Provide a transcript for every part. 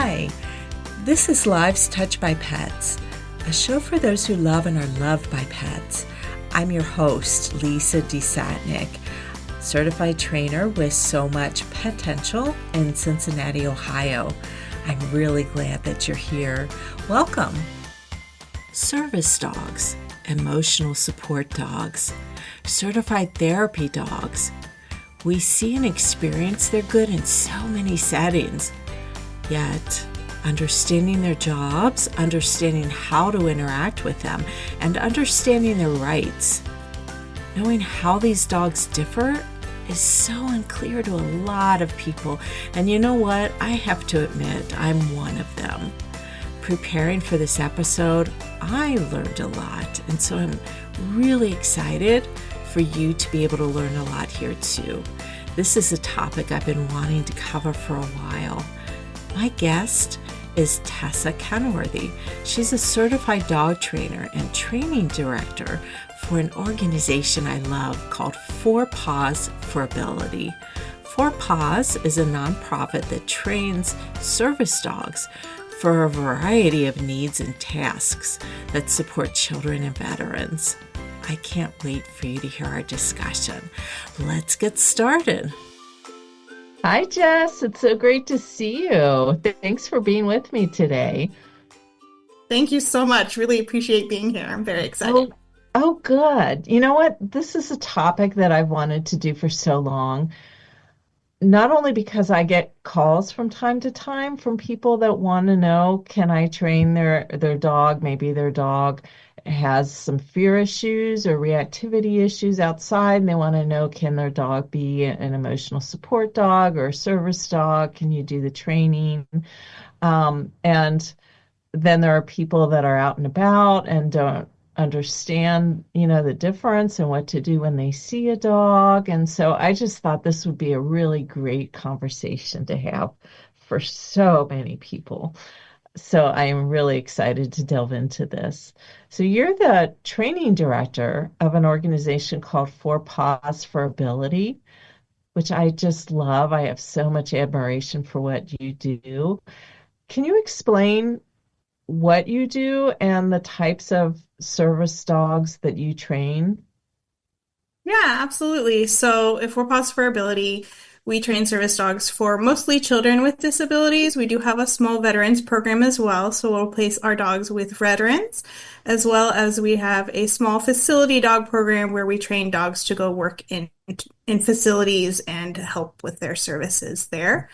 Hi, this is Lives Touched by Pets, a show for those who love and are loved by pets. I'm your host, Lisa DeSatnik, certified trainer with so much potential in Cincinnati, Ohio. I'm really glad that you're here. Welcome. Service dogs, emotional support dogs, certified therapy dogs. We see and experience their good in so many settings. Yet, understanding their jobs, understanding how to interact with them, and understanding their rights, knowing how these dogs differ is so unclear to a lot of people. And you know what? I have to admit, I'm one of them. Preparing for this episode, I learned a lot. And so I'm really excited for you to be able to learn a lot here too. This is a topic I've been wanting to cover for a while. My guest is Jessa Kenworthy. She's a certified dog trainer and training director for an organization I love called Paws for Ability. Paws is a nonprofit that trains service dogs for a variety of needs and tasks that support children and veterans. I can't wait for you to hear our discussion. Let's get started. Hi, Jess. It's so great to see you. Thanks for being with me today. Thank you so much. Really appreciate being here. I'm very excited. Oh, good. You know what? This is a topic that I've wanted to do for so long. Not only because I get calls from time to time from people that want to know, can I train their dog? Maybe their dog has some fear issues or reactivity issues outside, and they want to know, can their dog be an emotional support dog or a service dog? Can you do the training? And then there are people that are out and about and don't understand, the difference and what to do when they see a dog. And so I just thought this would be a really great conversation to have for so many people. So I am really excited to delve into this. So you're the training director of an organization called Paws for Ability, which I just love. I have so much admiration for what you do. Can you explain what you do and the types of service dogs that you train? Yeah, absolutely. So if we're Paws for Ability, we train service dogs for mostly children with disabilities. We do have a small veterans program as well. So we'll place our dogs with veterans, as well as we have a small facility dog program where we train dogs to go work in facilities and help with their services there.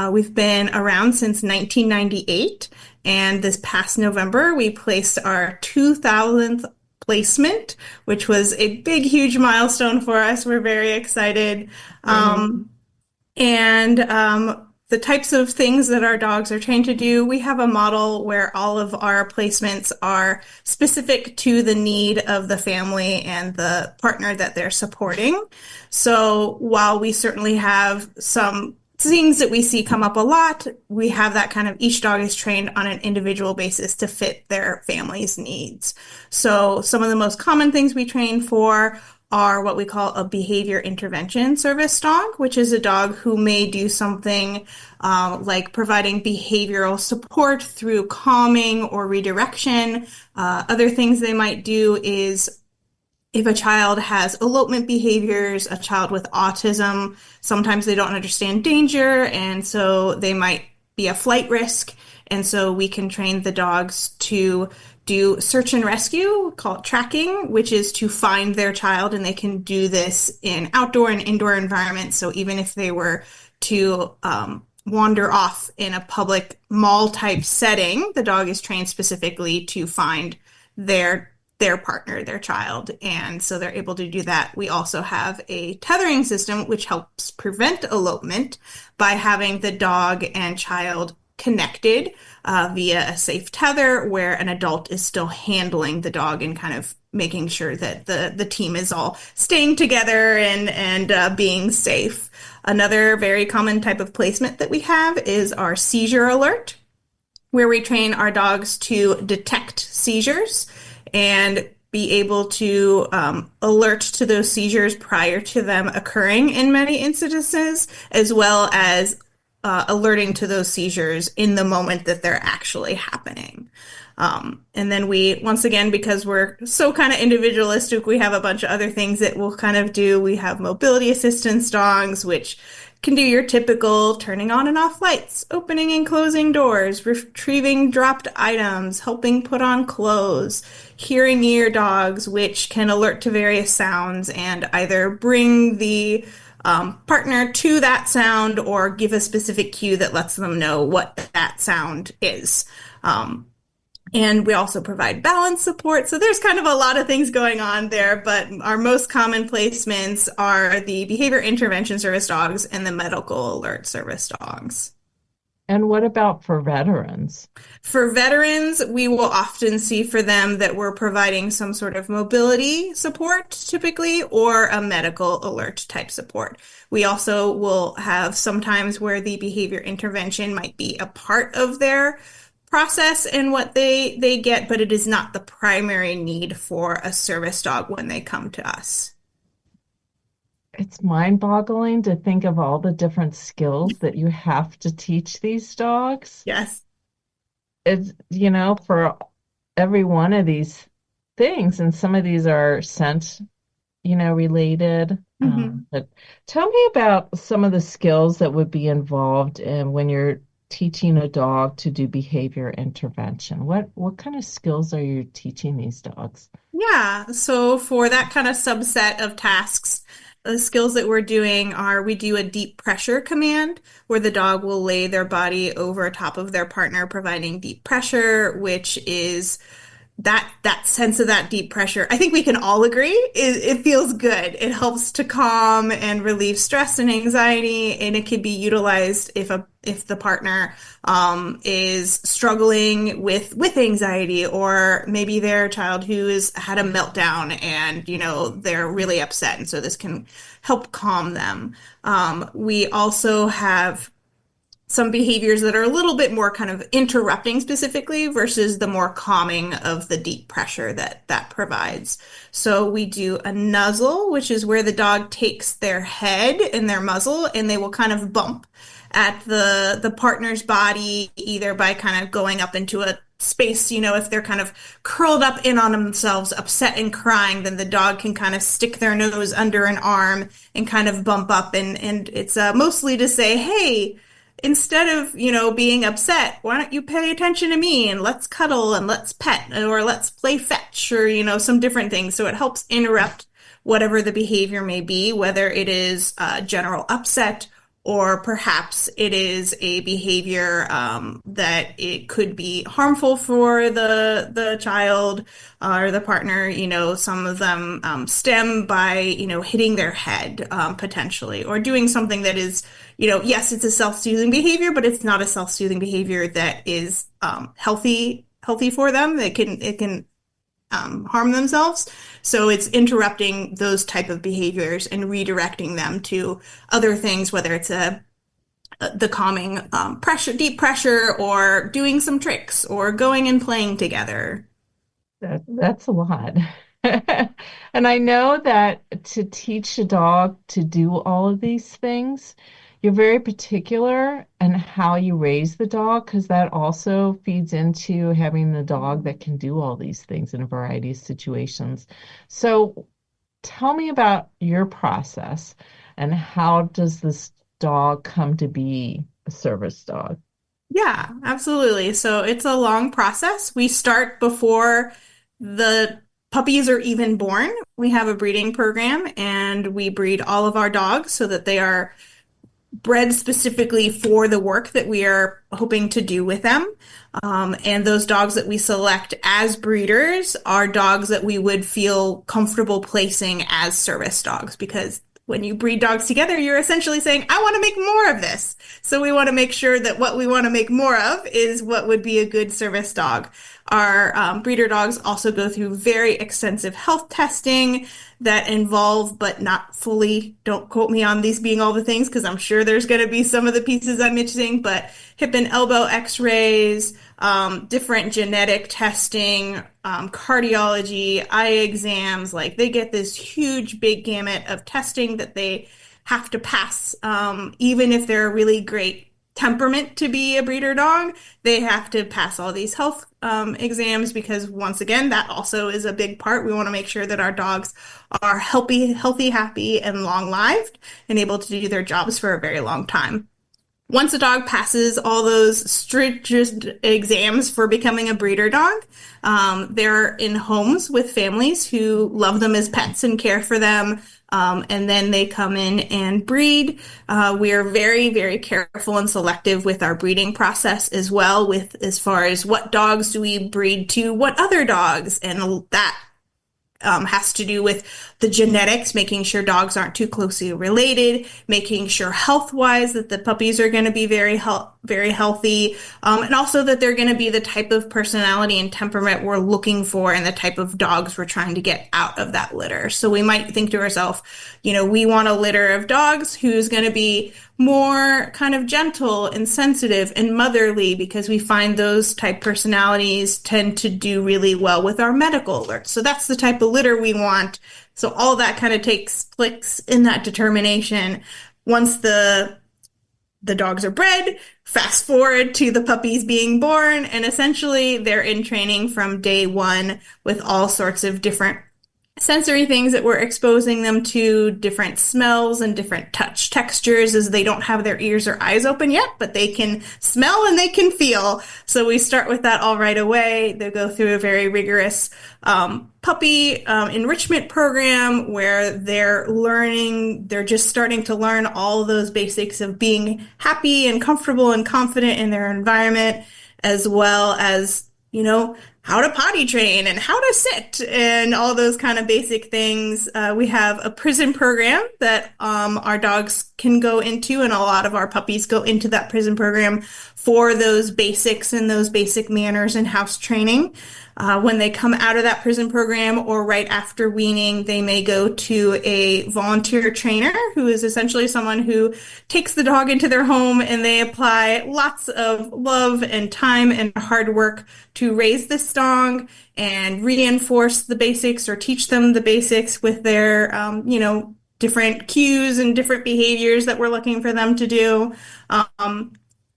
We've been around since 1998, and this past November, we placed our 2000th placement, which was a big, huge milestone for us. We're very excited. The types of things that our dogs are trained to do, we have a model where all of our placements are specific to the need of the family and the partner that they're supporting. So while we certainly have some things that we see come up a lot, we have that kind of each dog is trained on an individual basis to fit their family's needs. So some of the most common things we train for are what we call a behavior intervention service dog, which is a dog who may do something like providing behavioral support through calming or redirection. Other things they might do is if a child has elopement behaviors, a child with autism, sometimes they don't understand danger, and so they might be a flight risk. And so we can train the dogs to do search and rescue, called tracking, which is to find their child, and they can do this in outdoor and indoor environments. So even if they were to wander off in a public mall type setting, the dog is trained specifically to find their partner, their child. And so they're able to do that. We also have a tethering system, which helps prevent elopement by having the dog and child connected via a safe tether where an adult is still handling the dog and kind of making sure that the team is all staying together and being safe. Another very common type of placement that we have is our seizure alert, where we train our dogs to detect seizures and be able to alert to those seizures prior to them occurring in many instances, as well as alerting to those seizures in the moment that they're actually happening. And then we, once again, because we're so kind of individualistic, we have a bunch of other things that we'll kind of do. We have mobility assistance dogs, which can do your typical turning on and off lights, opening and closing doors, retrieving dropped items, helping put on clothes, hearing ear dogs, which can alert to various sounds and either bring the partner to that sound or give a specific cue that lets them know what that sound is. And we also provide balance support. So there's kind of a lot of things going on there, but our most common placements are the behavior intervention service dogs and the medical alert service dogs. And what about for veterans? For veterans, we will often see for them that we're providing some sort of mobility support typically or a medical alert type support. We also will have sometimes where the behavior intervention might be a part of their process and what they get, but it is not the primary need for a service dog when they come to us. It's mind-boggling to think of all the different skills that you have to teach these dogs. Yes. It's, for every one of these things, and some of these are scent, related. But tell me about some of the skills that would be involved in when you're teaching a dog to do behavior intervention. What kind of skills are you teaching these dogs? Yeah, so for that kind of subset of tasks, the skills that we're doing are we do a deep pressure command where the dog will lay their body over top of their partner, providing deep pressure, which is that sense of that deep pressure. I think we can all agree it feels good. It helps to calm and relieve stress and anxiety, and it can be utilized if the partner is struggling with anxiety, or maybe their child who has had a meltdown and they're really upset, and so this can help calm them. We also have some behaviors that are a little bit more kind of interrupting specifically versus the more calming of the deep pressure that provides. So we do a nuzzle, which is where the dog takes their head and their muzzle and they will kind of bump at the partner's body, either by kind of going up into a space, if they're kind of curled up in on themselves, upset and crying, then the dog can kind of stick their nose under an arm and kind of bump up. And it's mostly to say, hey, instead of, being upset, why don't you pay attention to me and let's cuddle and let's pet or let's play fetch or, some different things. So it helps interrupt whatever the behavior may be, whether it is general upset or perhaps it is a behavior that it could be harmful for the child or the partner. Some of them stem by, hitting their head potentially, or doing something that is, yes, it's a self-soothing behavior, but it's not a self-soothing behavior that is healthy for them. It can harm themselves. So it's interrupting those type of behaviors and redirecting them to other things, whether it's the calming deep pressure, or doing some tricks, or going and playing together. That's a lot. And I know that to teach a dog to do all of these things, you're very particular in how you raise the dog, because that also feeds into having the dog that can do all these things in a variety of situations. So tell me about your process and how does this dog come to be a service dog? Yeah, absolutely. So it's a long process. We start before the puppies are even born. We have a breeding program and we breed all of our dogs so that they are bred specifically for the work that we are hoping to do with them. And those dogs that we select as breeders are dogs that we would feel comfortable placing as service dogs, because when you breed dogs together, you're essentially saying, I want to make more of this. So we want to make sure that what we want to make more of is what would be a good service dog. Our breeder dogs also go through very extensive health testing that involve, but not fully, don't quote me on these being all the things, because I'm sure there's going to be some of the pieces I'm missing, but hip and elbow x-rays, different genetic testing, cardiology, eye exams. Like, they get this huge big gamut of testing that they have to pass, even if they're a really great temperament to be a breeder dog, they have to pass all these health exams because once again, that also is a big part. We want to make sure that our dogs are healthy, happy, and long-lived and able to do their jobs for a very long time. Once a dog passes all those stringent exams for becoming a breeder dog, they're in homes with families who love them as pets and care for them. And then they come in and breed. We are very, very careful and selective with our breeding process as well, with as far as what dogs do we breed to what other dogs, and that has to do with the genetics, making sure dogs aren't too closely related, making sure health-wise that the puppies are going to be very healthy, and also that they're going to be the type of personality and temperament we're looking for and the type of dogs we're trying to get out of that litter. So we might think to ourselves, we want a litter of dogs who's going to be more kind of gentle and sensitive and motherly, because we find those type personalities tend to do really well with our medical alerts. So that's the type of litter we want. So all that kind of takes place in that determination. Once the dogs are bred, fast forward to the puppies being born, and essentially they're in training from day one with all sorts of different sensory things that we're exposing them to, different smells and different touch textures, as they don't have their ears or eyes open yet, but they can smell and they can feel. So we start with that all right away. They go through a very rigorous puppy enrichment program where they're just starting to learn all those basics of being happy and comfortable and confident in their environment, as well as how to potty train and how to sit and all those kind of basic things. We have a prison program that our dogs can go into, and a lot of our puppies go into that prison program for those basics and those basic manners and house training. When they come out of that prison program or right after weaning, they may go to a volunteer trainer who is essentially someone who takes the dog into their home, and they apply lots of love and time and hard work to raise this dog and reinforce the basics or teach them the basics with their, different cues and different behaviors that we're looking for them to do.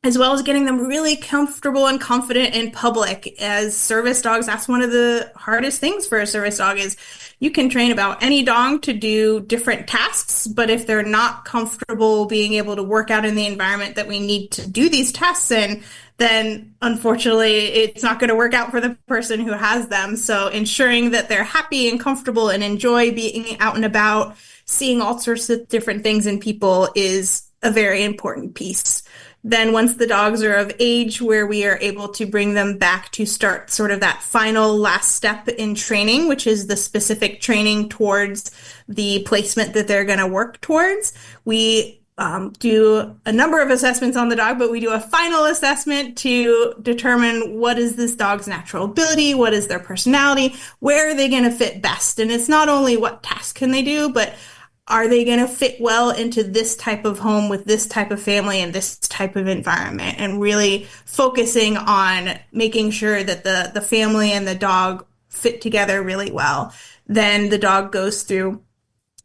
As well as getting them really comfortable and confident in public. As service dogs, that's one of the hardest things for a service dog. Is you can train about any dog to do different tasks, but if they're not comfortable being able to work out in the environment that we need to do these tasks in, then unfortunately it's not going to work out for the person who has them. So ensuring that they're happy and comfortable and enjoy being out and about, seeing all sorts of different things in people, is a very important piece. Then once the dogs are of age where we are able to bring them back to start sort of that final last step in training, which is the specific training towards the placement that they're going to work towards, we do a number of assessments on the dog, but we do a final assessment to determine what is this dog's natural ability, what is their personality, where are they going to fit best. And it's not only what task can they do, but are they going to fit well into this type of home with this type of family and this type of environment, and really focusing on making sure that the family and the dog fit together really well. Then the dog goes through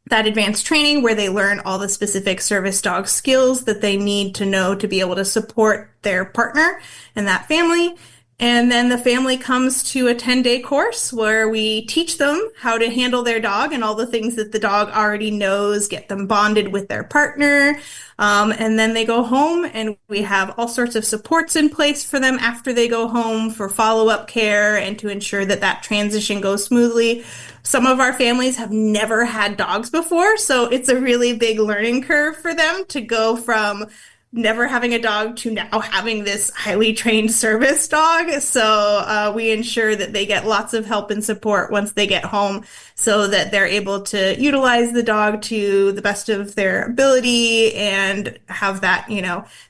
that advanced training where they learn all the specific service dog skills that they need to know to be able to support their partner and that family. And then the family comes to a 10-day course where we teach them how to handle their dog and all the things that the dog already knows, get them bonded with their partner. And then they go home, and we have all sorts of supports in place for them after they go home for follow-up care and to ensure that that transition goes smoothly. Some of our families have never had dogs before, so it's a really big learning curve for them to go from never having a dog to now having this highly trained service dog. So we ensure that they get lots of help and support once they get home so that they're able to utilize the dog to the best of their ability and have that,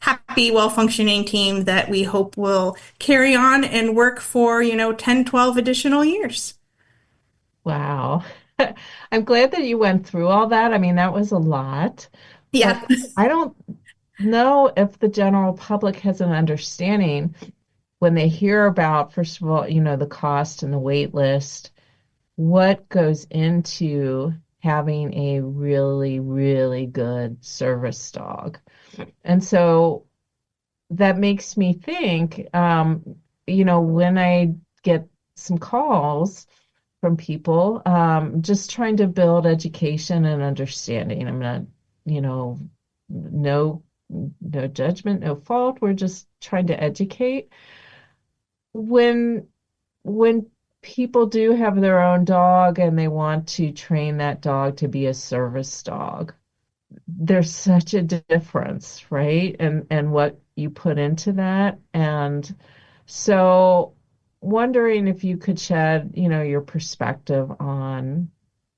happy, well-functioning team that we hope will carry on and work for, 10, 12 additional years. Wow. I'm glad that you went through all that. I mean, that was a lot, Yeah. but I don't know if the general public has an understanding when they hear about, first of all, the cost and the wait list, what goes into having a really, really good service dog. And so that makes me think, when I get some calls from people, just trying to build education and understanding. I'm not, you know, no, no judgment, no fault. We're just trying to educate. When when people do have their own dog and they want to train that dog to be a service dog, there's such a difference, right? And what you put into that. And so wondering if you could shed, your perspective on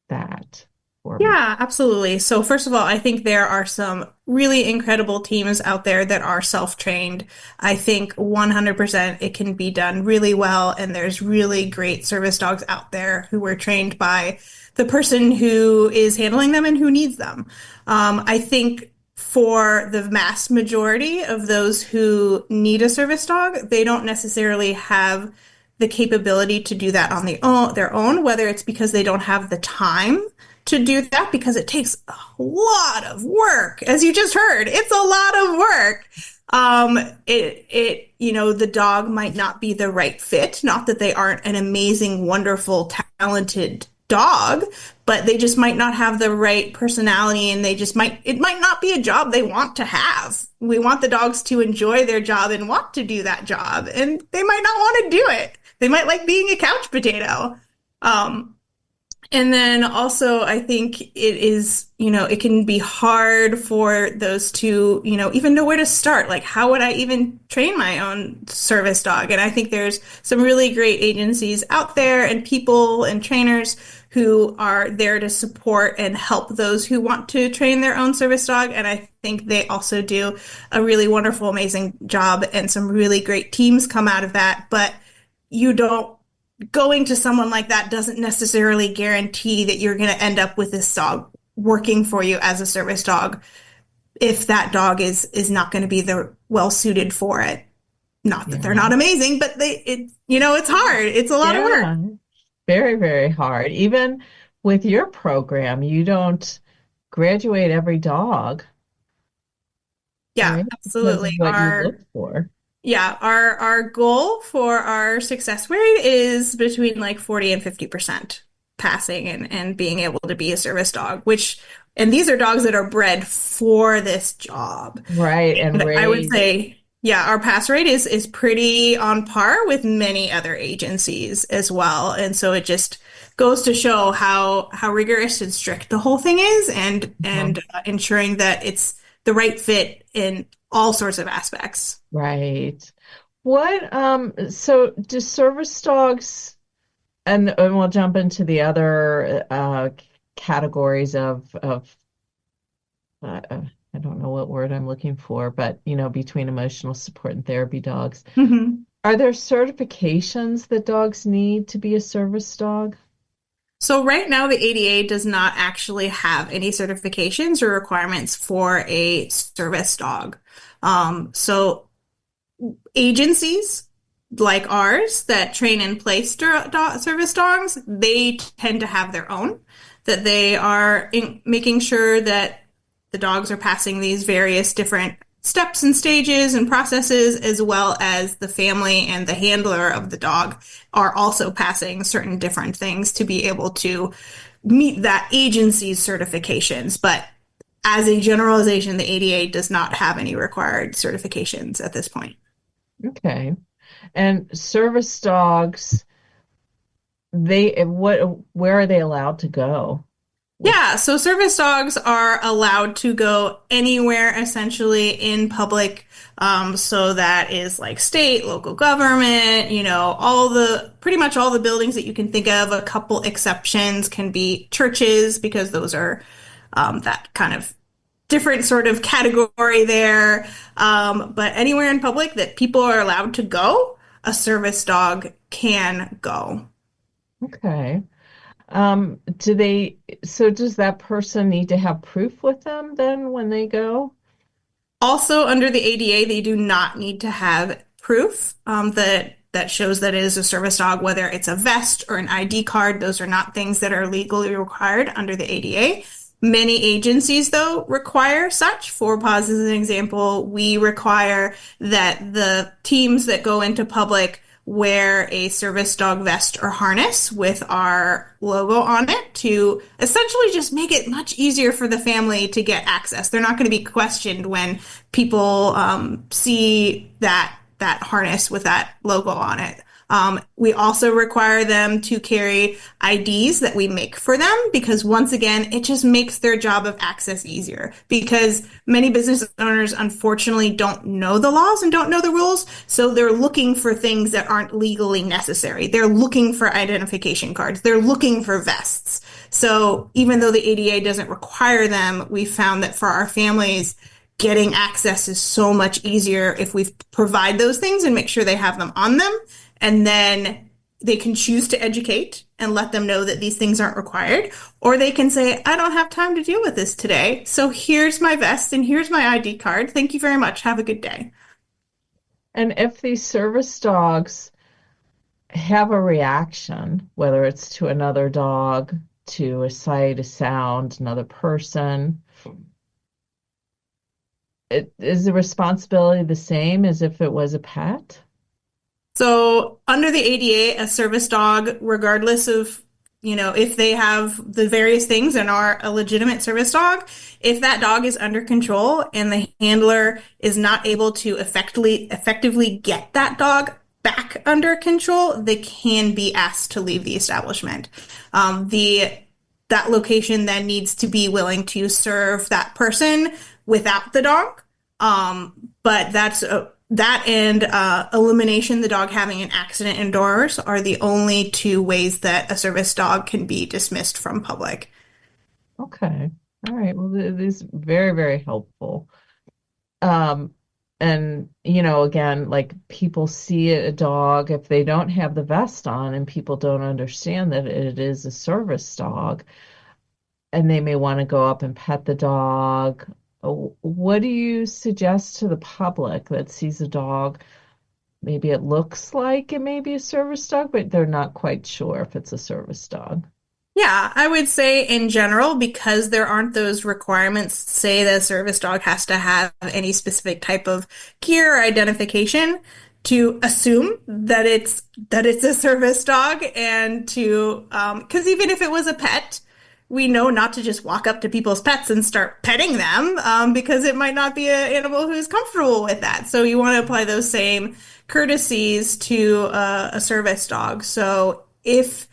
that for me. Yeah, absolutely. So first of all, I think there are some really incredible teams out there that are self-trained. I think 100% it can be done really well, and there's really great service dogs out there who were trained by the person who is handling them and who needs them. I think for the vast majority of those who need a service dog, they don't necessarily have the capability to do that on their own, whether it's because they don't have the time to do that because it takes a lot of work. As you just heard, it's a lot of work. The dog might not be the right fit. Not that they aren't an amazing, wonderful, talented dog, but they just might not have the right personality and it might not be a job they want to have. We want the dogs to enjoy their job and want to do that job, and they might not want to do it. They might like being a couch potato. And then also, I think it can be hard for those to, even know where to start. Like, how would I even train my own service dog? And I think there's some really great agencies out there and people and trainers who are there to support and help those who want to train their own service dog. And I think they also do a really wonderful, amazing job, and some really great teams come out of that. But you don't going to someone like that doesn't necessarily guarantee that you're going to end up with this dog working for you as a service dog if that dog is not going to be the well suited for it. Not that they're Yeah. not amazing, but it's hard. It's a lot of work. Yeah. Very, very hard. Even with your program, you don't graduate every dog, Yeah, right? Because of absolutely. what you look for. Our goal for our success rate is between like 40 and 50% passing and being able to be a service dog, and these are dogs that are bred for this job. Right. And And I would raised. say, yeah, our pass rate is pretty on par with many other agencies as well. And so it just goes to show how rigorous and strict the whole thing is, and ensuring that it's the right fit in all sorts of aspects. Right. So do service dogs, and we'll jump into the other categories of I don't know what word I'm looking for, but between emotional support and therapy dogs. Mhm. Are there certifications that dogs need to be a service dog? So right now, the ADA does not actually have any certifications or requirements for a service dog. So agencies like ours that train and place service dogs, they tend to have their own, that they are making sure that the dogs are passing these various different steps and stages and processes, as well as the family and the handler of the dog are also passing certain different things to be able to meet that agency's certifications. But as a generalization, the ADA does not have any required certifications at this point. Okay. And service dogs, where are they allowed to go with? Yeah, so service dogs are allowed to go anywhere essentially in public. So that is like state, local government, pretty much all the buildings that you can think of. A couple exceptions can be churches because those are that kind of different sort of category there. But anywhere in public that people are allowed to go, a service dog can go. Okay. Does that person need to have proof with them then when they go? Also, under the ADA, they do not need to have proof that shows that it is a service dog, whether it's a vest or an ID card. Those are not things that are legally required under the ADA. Many agencies, though, require such. For Paws, as an example, we require that the teams that go into public wear a service dog vest or harness with our logo on it to essentially just make it much easier for the family to get access. They're not going to be questioned when people see that harness with that logo on it. We also require them to carry IDs that we make for them because once again, it just makes their job of access easier because many business owners unfortunately don't know the laws and don't know the rules. So they're looking for things that aren't legally necessary. They're looking for identification cards. They're looking for vests. So even though the ADA doesn't require them, we found that for our families, getting access is so much easier if we provide those things and make sure they have them on them. And then they can choose to educate and let them know that these things aren't required. Or they can say, I don't have time to deal with this today. So here's my vest and here's my ID card. Thank you very much. Have a good day. And if these service dogs have a reaction, whether it's to another dog, to a sight, a sound, another person, is the responsibility the same as if it was a pet? So under the ADA, a service dog, regardless of, if they have the various things and are a legitimate service dog, if that dog is under control and the handler is not able to effectively get that dog back under control, they can be asked to leave the establishment. That location then needs to be willing to serve that person without the dog. But that and elimination, the dog having an accident indoors, are the only two ways that a service dog can be dismissed from public. Okay. All right. Well, this is very, very helpful. Um, and again, like people see a dog if they don't have the vest on and people don't understand that it is a service dog and they may want to go up and pet the dog. What do you suggest to the public that sees a dog? Maybe it looks like it may be a service dog, but they're not quite sure if it's a service dog. Yeah, I would say in general, because there aren't those requirements, say that a service dog has to have any specific type of gear or identification, to assume that it's a service dog and to because even if it was a pet, we know not to just walk up to people's pets and start petting them because it might not be an animal who's comfortable with that. So you want to apply those same courtesies to a service dog. So if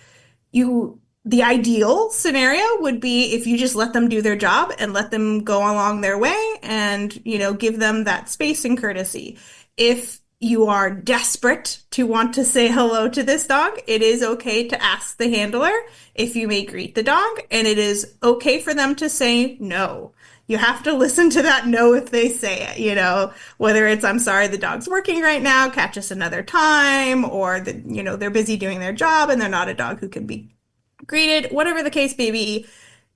the ideal scenario would be if you just let them do their job and let them go along their way and, give them that space and courtesy. If you are desperate to want to say hello to this dog, it is okay to ask the handler if you may greet the dog, and it is okay for them to say no. You have to listen to that no if they say it, whether it's, I'm sorry, the dog's working right now, catch us another time, or they're busy doing their job and they're not a dog who can be greeted, whatever the case may be.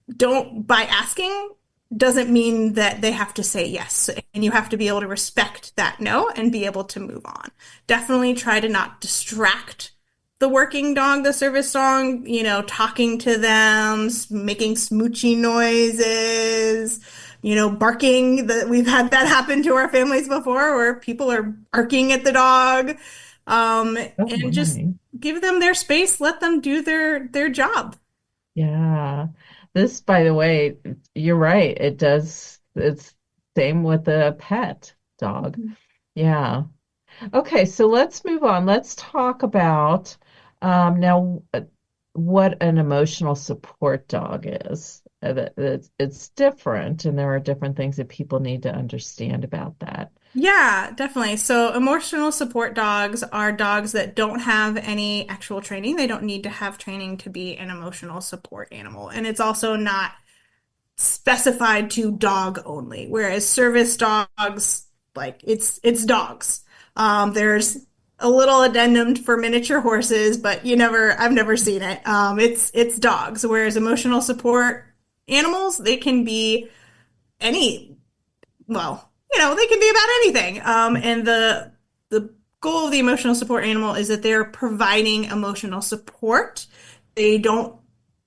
By asking doesn't mean that they have to say yes. And you have to be able to respect that no and be able to move on. Definitely try to not distract the working dog, the service dog, talking to them, making smoochy noises, barking. We've had that happen to our families before where people are barking at the dog. And just give them their space, let them do their job. Yeah. This, by the way, you're right. It does. It's same with a pet dog. Yeah. Okay, so let's move on. Let's talk about now what an emotional support dog is. It's different, and there are different things that people need to understand about that. Yeah, definitely. So emotional support dogs are dogs that don't have any actual training. They don't need to have training to be an emotional support animal. And it's also not specified to dog only, whereas service dogs, like it's dogs. There's a little addendum for miniature horses, but I've never seen it. It's dogs, whereas emotional support animals, they can be any, well, they can be about anything. And the goal of the emotional support animal is that they're providing emotional support. They don't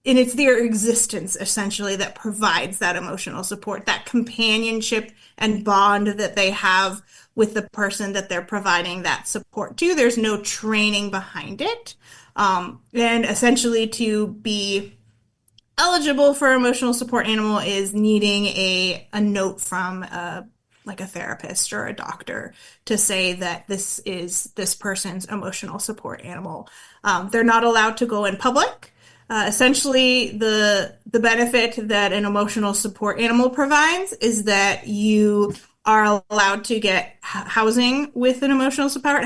and it's their existence essentially that provides that emotional support, that companionship and bond that they have with the person that they're providing that support to. There's no training behind it. And essentially, to be eligible for emotional support animal is needing a note from like a therapist or a doctor to say that this is this person's emotional support animal. They're not allowed to go in public. Essentially, the benefit that an emotional support animal provides is that you are allowed to get housing with an emotional support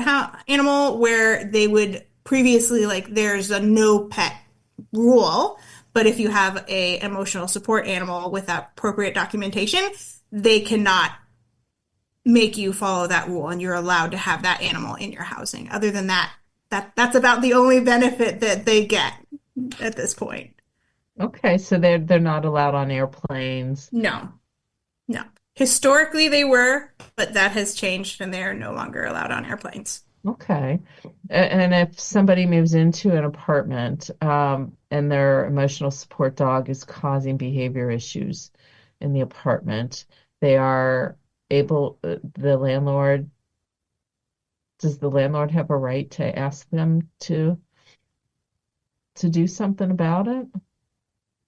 animal where they would previously, like, there's a no pet rule, but if you have a emotional support animal without appropriate documentation, they cannot make you follow that rule, and you're allowed to have that animal in your housing. Other than that, that's about the only benefit that they get at this point. Okay, so they're not allowed on airplanes. No, no. Historically, they were, but that has changed, and they are no longer allowed on airplanes. Okay. And if somebody moves into an apartment, and their emotional support dog is causing behavior issues in the apartment, they are able, does the landlord have a right to ask them to do something about it?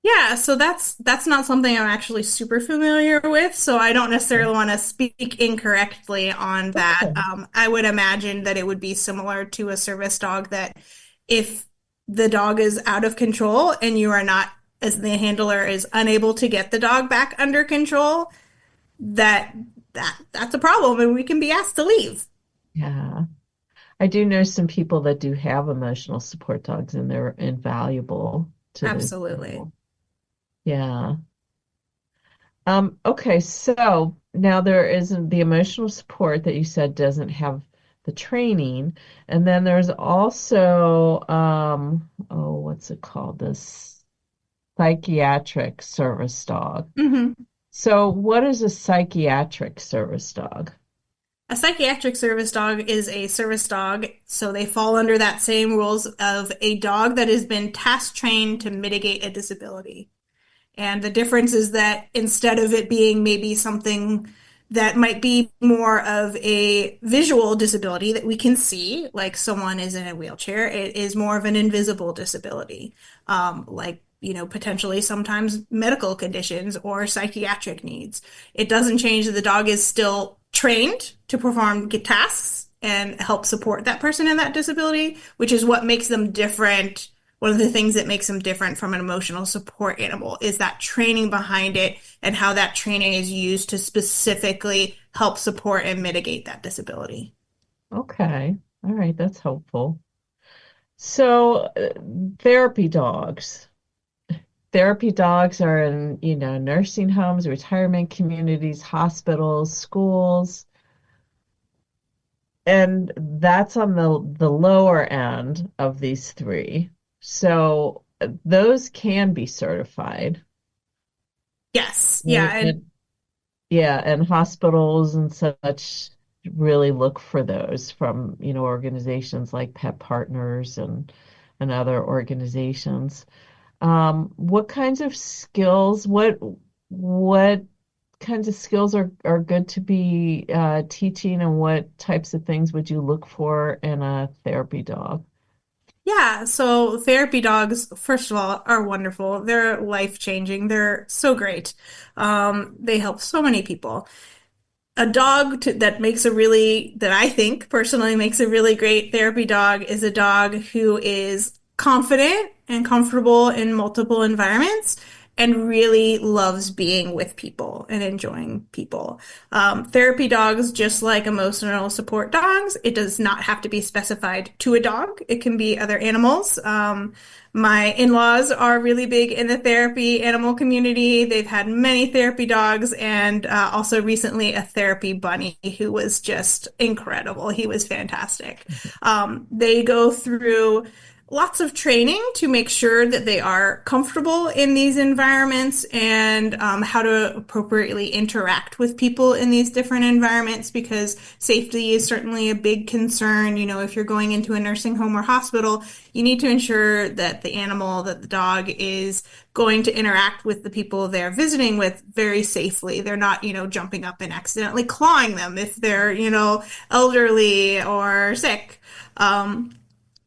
Yeah, so that's not something I'm actually super familiar with, so I don't necessarily want to speak incorrectly on that. Okay. I would imagine that it would be similar to a service dog that if the dog is out of control and you are not, as the handler is unable to get the dog back under control, that that's a problem and we can be asked to leave. Yeah. I do know some people that do have emotional support dogs and they're invaluable to those Absolutely. people. Yeah. Okay, so now there is the emotional support that you said doesn't have the training, and then there's also oh, what's it called? This psychiatric service dog. Mhm. So what is a psychiatric service dog? A psychiatric service dog is a service dog, so they fall under that same rules of a dog that has been task trained to mitigate a disability. And the difference is that instead of it being maybe something that might be more of a visual disability that we can see, like someone is in a wheelchair, it is more of an invisible disability, like, potentially sometimes medical conditions or psychiatric needs. It doesn't change that the dog is still trained to perform tasks and help support that person in that disability, which is what makes them different. One of the things that makes them different from an emotional support animal is that training behind it and how that training is used to specifically help support and mitigate that disability. Okay. All right, that's helpful. So, therapy dogs. Therapy dogs are in, nursing homes, retirement communities, hospitals, schools, and that's on the lower end of these three. So those can be certified. Yes, And, yeah, and and yeah, and hospitals and such really look for those from, organizations like Pet Partners and other organizations. What kinds of skills, what kinds of skills are good to be teaching, and what types of things would you look for in a therapy dog? yeah, so therapy dogs, first of all, are wonderful. They're life-changing. They're so great. They help so many people. A dog that makes that I think personally makes a really great therapy dog is a dog who is confident and comfortable in multiple environments and really loves being with people and enjoying people. Therapy dogs, just like emotional support dogs, it does not have to be specified to a dog. It can be other animals. My in-laws are really big in the therapy animal community. They've had many therapy dogs and also recently a therapy bunny who was just incredible. He was fantastic. They go through lots of training to make sure that they are comfortable in these environments and how to appropriately interact with people in these different environments because safety is certainly a big concern. You know, if you're going into a nursing home or hospital, you need to ensure that the dog is going to interact with the people they're visiting with very safely. They're not, jumping up and accidentally clawing them if they're, elderly or sick.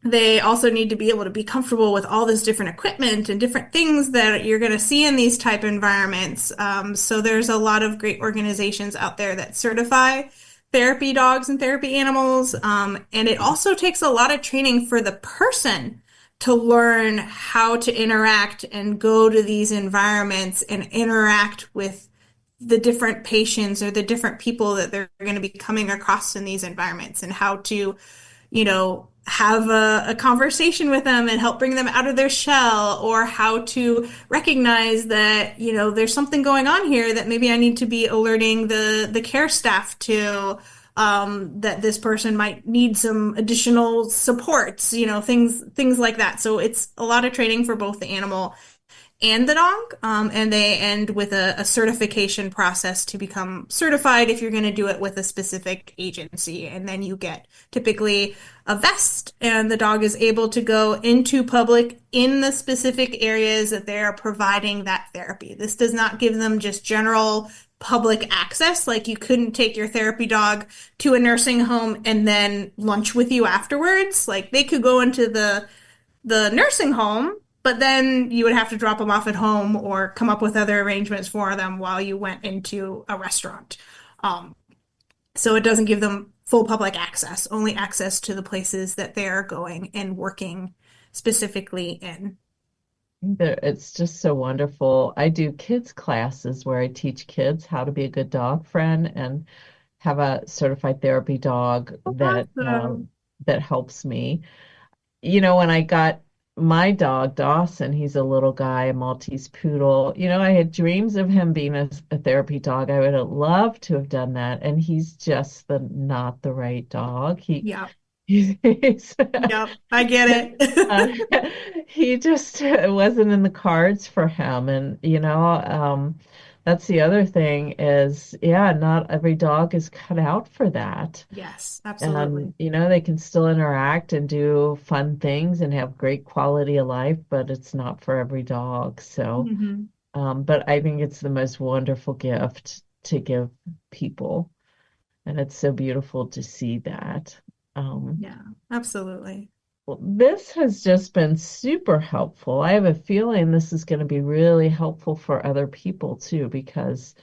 They also need to be able to be comfortable with all this different equipment and different things that you're going to see in these type environments. So there's a lot of great organizations out there that certify therapy dogs and therapy animals. And it also takes a lot of training for the person to learn how to interact and go to these environments and interact with the different patients or the different people that they're going to be coming across in these environments and how to have a conversation with them and help bring them out of their shell, or how to recognize that, there's something going on here that maybe I need to be alerting the care staff to, that this person might need some additional supports, things like that. So it's a lot of training for both the animal and the dog. And they end with a certification process to become certified if you're going to do it with a specific agency. And then you get typically a vest, and the dog is able to go into public in the specific areas that they are providing that therapy. This does not give them just general public access. Like, you couldn't take your therapy dog to a nursing home and then lunch with you afterwards. Like, they could go into the nursing home, but then you would have to drop them off at home or come up with other arrangements for them while you went into a restaurant. So it doesn't give them full public access, only access to the places that they are going and working specifically in. It's just so wonderful. I do kids classes where I teach kids how to be a good dog friend and have a certified therapy dog that helps me. When I got my dog, Dawson, he's a little guy, a Maltese poodle. I had dreams of him being a therapy dog. I would have loved to have done that. And he's just not the right dog. Yeah. He's, Yep, I get it. he just wasn't in the cards for him. And, that's the other thing is, not every dog is cut out for that. Yes, absolutely. And, they can still interact and do fun things and have great quality of life, but it's not for every dog. So, but I think it's the most wonderful gift to give people. And it's so beautiful to see that. Yeah, absolutely. Well, this has just been super helpful. I have a feeling this is going to be really helpful for other people too, because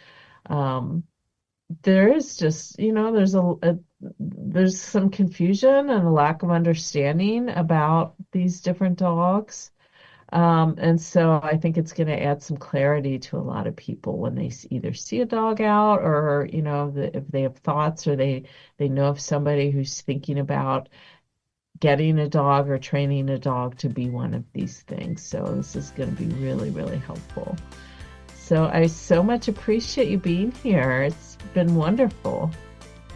there is just, there's some confusion and a lack of understanding about these different dogs. And so I think it's going to add some clarity to a lot of people when they either see a dog out or, if they have thoughts or they know of somebody who's thinking about getting a dog or training a dog to be one of these things. So this is going to be really, really helpful. So I so much appreciate you being here. It's been wonderful.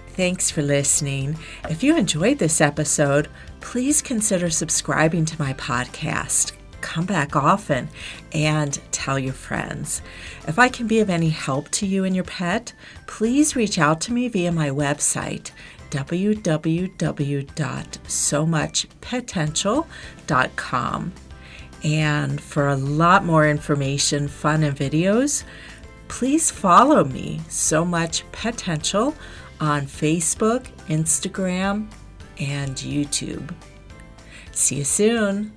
Thanks for listening. If you enjoyed this episode, please consider subscribing to my podcast. Come back often and tell your friends. If I can be of any help to you and your pet, please reach out to me via my website, www.somuchpotential.com. And for a lot more information, fun, and videos, please follow me, So Much Potential, on Facebook, Instagram, and YouTube. See you soon.